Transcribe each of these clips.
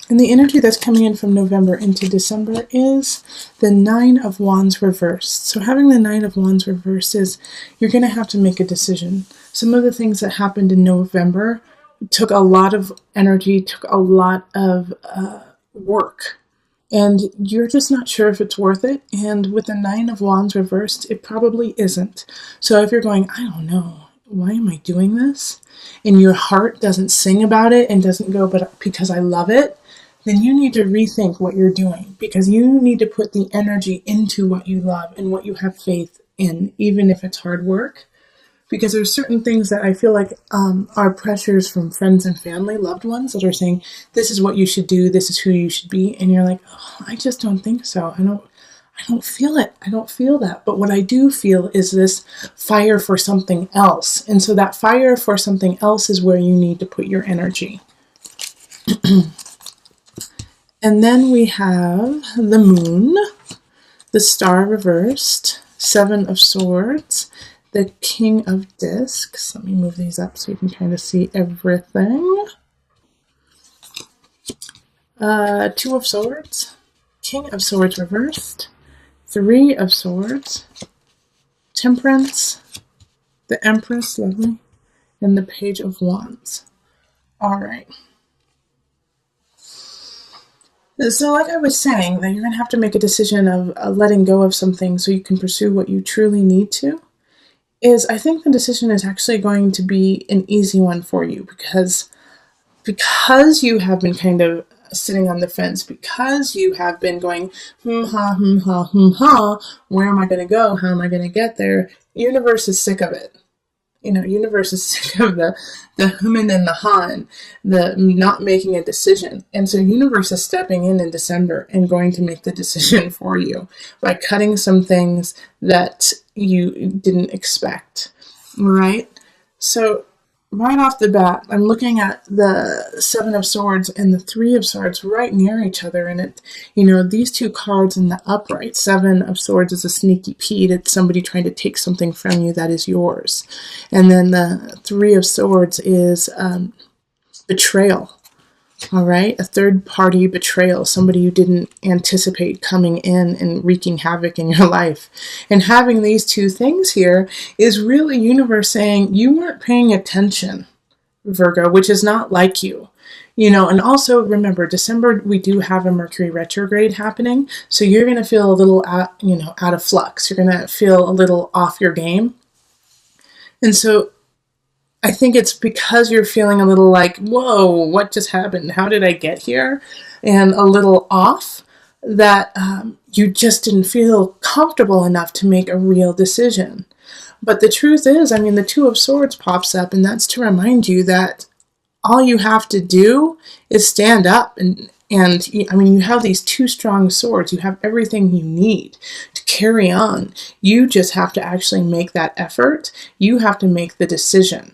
And the energy that's coming in from November into December is the Nine of Wands reversed. So having the Nine of Wands reversed is you're going to have to make a decision. Some of the things that happened in November took a lot of energy, took a lot of work. And you're just not sure if it's worth it. And with the Nine of Wands reversed, it probably isn't. So if you're going, I don't know, why am I doing this? And your heart doesn't sing about it and doesn't go, but because I love it, then you need to rethink what you're doing, because you need to put the energy into what you love and what you have faith in, even if it's hard work. Because there's certain things that I feel like are pressures from friends and family, loved ones, that are saying, this is what you should do, this is who you should be. And you're like, oh, I just don't think so. I don't feel it. I don't feel that. But what I do feel is this fire for something else. And so that fire for something else is where you need to put your energy. And then we have the moon, the star reversed, Seven of Swords, the King of Discs. Let me move these up so you can kind of see everything. Two of Swords, King of Swords reversed, Three of Swords, Temperance, the Empress, lovely, and the Page of Wands. All right. So like I was saying, that you're going to have to make a decision of letting go of something so you can pursue what you truly need to. I think the decision is actually going to be an easy one for you, because you have been kind of sitting on the fence, because you have been going, where am I going to go? How am I going to get there? Universe is sick of it. Universe is sick of the human and the han, the not making a decision. And so universe is stepping in December and going to make the decision for you by cutting some things that you didn't expect, right? So right off the bat, I'm looking at the Seven of Swords and the Three of Swords right near each other. And these two cards in the upright, Seven of Swords is a sneaky Pete. It's somebody trying to take something from you that is yours. And then the Three of Swords is betrayal. All right, a third-party betrayal, somebody you didn't anticipate coming in and wreaking havoc in your life. And having these two things here is really universe saying you weren't paying attention, Virgo, which is not like you. And also remember, December, we do have a Mercury retrograde happening, so you're going to feel a little out of flux. You're going to feel a little off your game. And so I think it's because you're feeling a little like, whoa, what just happened? How did I get here? And a little off, that you just didn't feel comfortable enough to make a real decision. But the truth is, the Two of Swords pops up, and that's to remind you that all you have to do is stand up. And you have these two strong swords. You have everything you need to carry on. You just have to actually make that effort. You have to make the decision.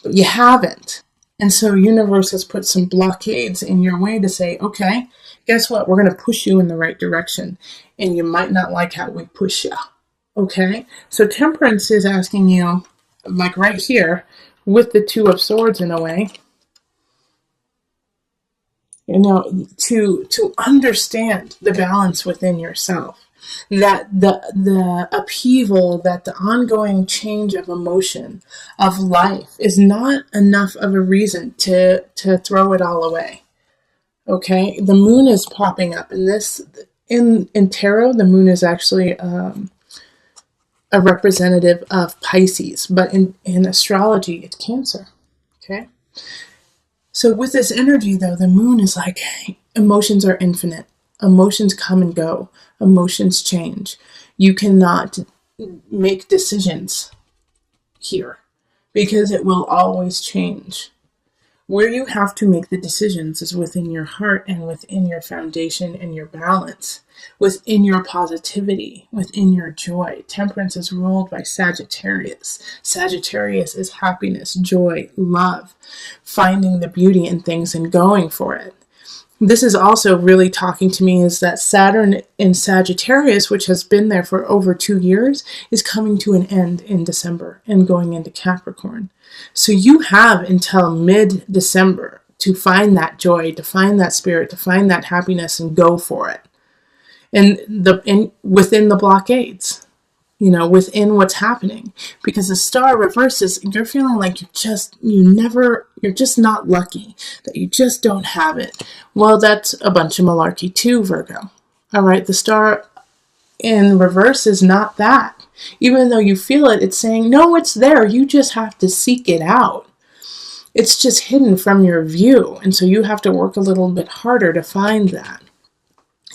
But you haven't. And so universe has put some blockades in your way to say, okay, guess what? We're going to push you in the right direction. And you might not like how we push you. Okay? So Temperance is asking you, like right here, with the Two of Swords in a way, to understand the balance within yourself. That the upheaval, that the ongoing change of emotion, of life, is not enough of a reason to throw it all away. Okay? The moon is popping up. And this, in tarot, the moon is actually a representative of Pisces. But in astrology, it's Cancer. Okay? So with this energy, though, the moon is like, emotions are infinite. Emotions come and go. Emotions change. You cannot make decisions here because it will always change. Where you have to make the decisions is within your heart and within your foundation and your balance, within your positivity, within your joy. Temperance is ruled by Sagittarius. Sagittarius is happiness, joy, love, finding the beauty in things and going for it. This is also really talking to me is that Saturn in Sagittarius, which has been there for over 2 years, is coming to an end in December and going into Capricorn. So you have until mid-December to find that joy, to find that spirit, to find that happiness and go for it. And within the blockades, within what's happening. Because the star reverses, you're feeling like you're just not lucky, that you just don't have it. Well, that's a bunch of malarkey too, Virgo. All right, the star in reverse is not that. Even though you feel it, it's saying, no, it's there. You just have to seek it out. It's just hidden from your view. And so you have to work a little bit harder to find that.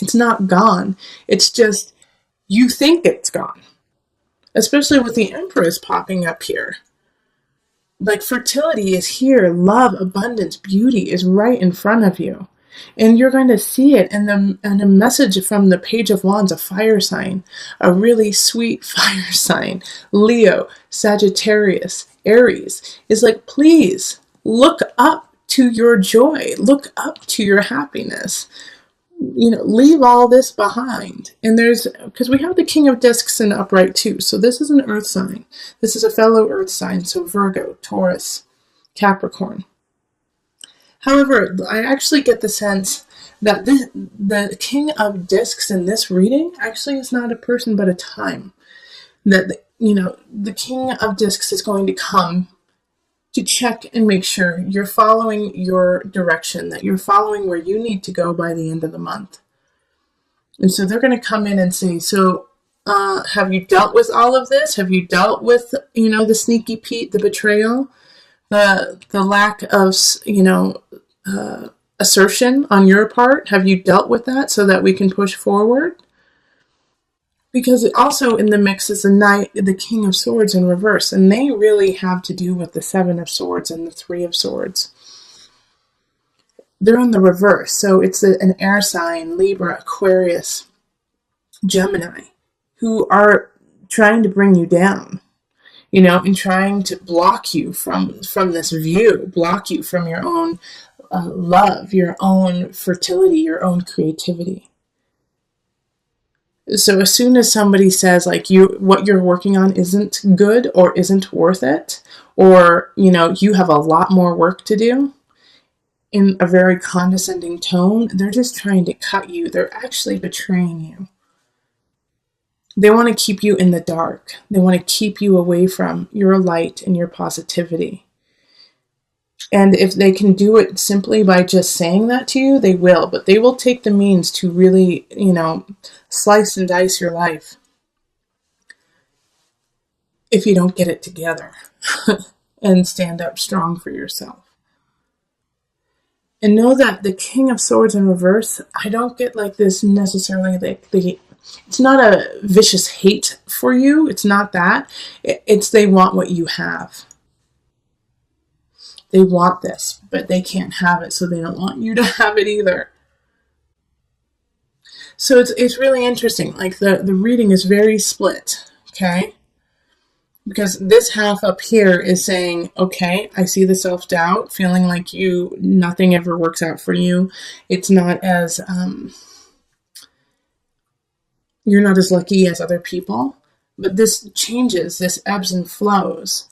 It's not gone. It's just, you think it's gone. Especially with the Empress popping up here. Like, fertility is here. Love, abundance, beauty is right in front of you. And you're going to see it. And a message from the Page of Wands, a fire sign, a really sweet fire sign, Leo, Sagittarius, Aries, is like, please look up to your joy. Look up to your happiness. Leave all this behind. And because we have the King of Discs in upright too. So this is an earth sign. This is a fellow earth sign. So Virgo, Taurus, Capricorn. However, I actually get the sense that the King of Discs in this reading actually is not a person, but a time. That, the King of Discs is going to come to check and make sure you're following your direction, that you're following where you need to go by the end of the month. And so they're going to come in and say, so have you dealt with all of this? Have you dealt with, the sneaky Pete, the betrayal, the lack of, assertion on your part? Have you dealt with that so that we can push forward? Because also in the mix is the King of Swords in reverse, and they really have to do with the Seven of Swords and the Three of Swords. They're in the reverse, so it's an air sign, Libra, Aquarius, Gemini, who are trying to bring you down, and trying to block you from this view, block you from your own love, your own fertility, your own creativity. So as soon as somebody says, like, what you're working on isn't good or isn't worth it, or, you have a lot more work to do, in a very condescending tone, they're just trying to cut you. They're actually betraying you. They want to keep you in the dark. They want to keep you away from your light and your positivity. And if they can do it simply by just saying that to you, they will. But they will take the means to really, slice and dice your life if you don't get it together and stand up strong for yourself. And know that the King of Swords in reverse, I don't get like this necessarily, it's not a vicious hate for you. It's not that. It's they want what you have. They want this, but they can't have it, so they don't want you to have it either. So it's really interesting. Like the reading is very split, okay? Because this half up here is saying, okay, I see the self-doubt, feeling like nothing ever works out for you. It's not as, you're not as lucky as other people. But this changes, this ebbs and flows.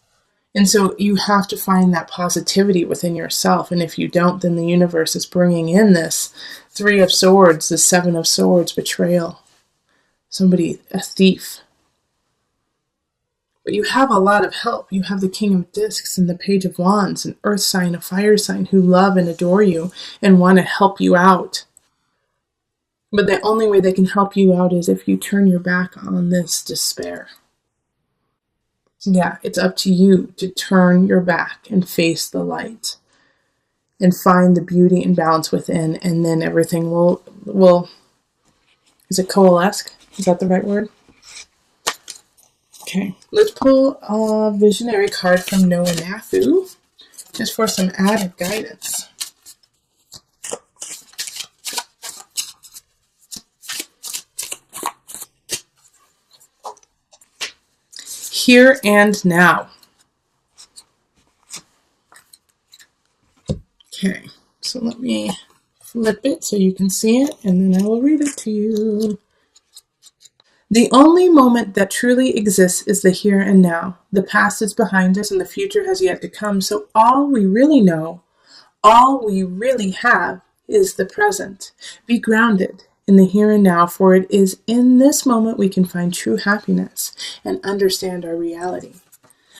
And so you have to find that positivity within yourself. And if you don't, then the universe is bringing in this Three of Swords, the Seven of Swords, betrayal. Somebody, a thief. But you have a lot of help. You have the King of Discs and the Page of Wands, an earth sign, a fire sign, who love and adore you and want to help you out. But the only way they can help you out is if you turn your back on this despair. Yeah, it's up to you to turn your back and face the light and find the beauty and balance within, and then everything will is it coalesce? Is that the right word? Okay, let's pull a visionary card from Noah Nafu, just for some added guidance. Here and now. Okay, so let me flip it so you can see it, and then I will read it to you. The only moment that truly exists is the here and now. The past is behind us and the future has yet to come, so all we really know, All we really have is the present. Be grounded in the here and now, for it is in this moment we can find true happiness and understand our reality.